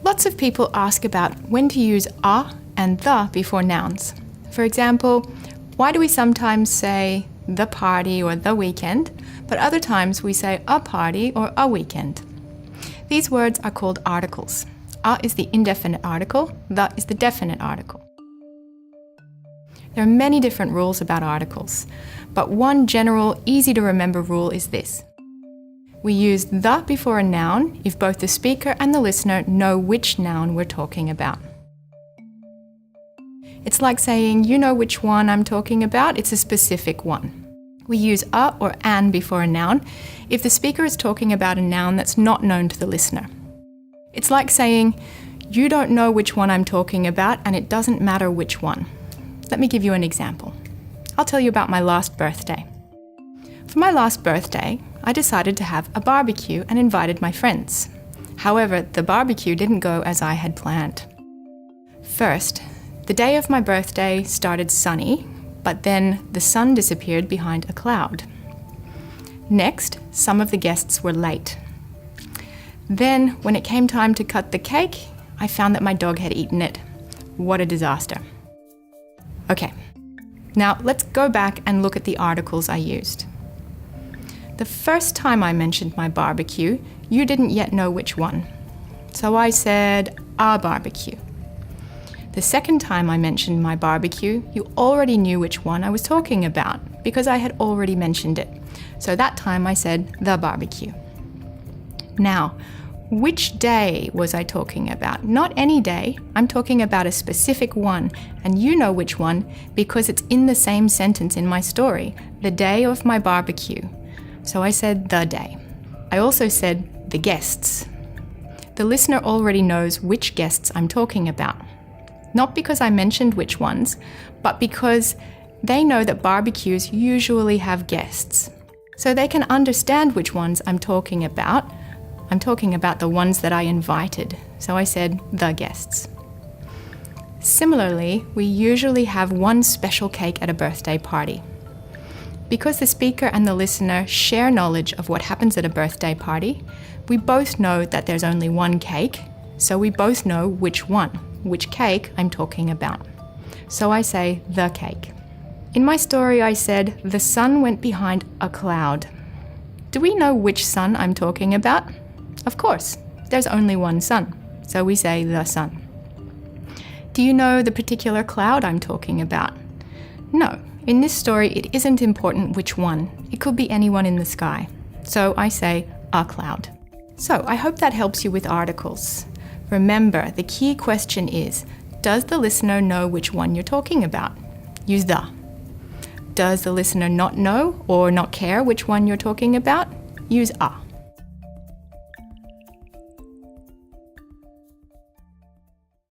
Lots of people ask about when to use a and the before nouns. For example, why do we sometimes say the party or the weekend, but other times we say a party or a weekend? These words are called articles. A is the indefinite article, the is the definite article. There are many different rules about articles, but one general, easy to remember rule is this. We use the before a noun if both the speaker and the listener know which noun we're talking about. It's like saying, you know which one I'm talking about, it's a specific one. We use a or an before a noun if the speaker is talking about a noun that's not known to the listener. It's like saying, you don't know which one I'm talking about and it doesn't matter which one. Let me give you an example. I'll tell you about my last birthday. For my last birthday, I decided to have a barbecue and invited my friends. However, the barbecue didn't go as I had planned. First, the day of my birthday started sunny, but then the sun disappeared behind a cloud. Next, some of the guests were late. Then, when it came time to cut the cake, I found that my dog had eaten it. What a disaster. Okay, now let's go back and look at the articles I used. The first time I mentioned my barbecue, you didn't yet know which one. So I said, a barbecue. The second time I mentioned my barbecue, you already knew which one I was talking about because I had already mentioned it. So that time I said, the barbecue. Now, which day was I talking about? Not any day. I'm talking about a specific one, and you know which one because it's in the same sentence in my story, the day of my barbecue. So I said the day. I also said the guests. The listener already knows which guests I'm talking about. Not because I mentioned which ones, but because they know that barbecues usually have guests. So they can understand which ones I'm talking about. I'm talking about the ones that I invited. So I said the guests. Similarly, we usually have one special cake at a birthday party. Because the speaker and the listener share knowledge of what happens at a birthday party, we both know that there's only one cake, so we both know which cake I'm talking about. So I say the cake. In my story I said the sun went behind a cloud. Do we know which sun I'm talking about? Of course, there's only one sun, so we say the sun. Do you know the particular cloud I'm talking about? No, in this story it isn't important which one. It could be anyone in the sky. So I say a cloud. So I hope that helps you with articles. Remember, the key question is, does the listener know which one you're talking about? Use the. Does the listener not know or not care which one you're talking about? Use a.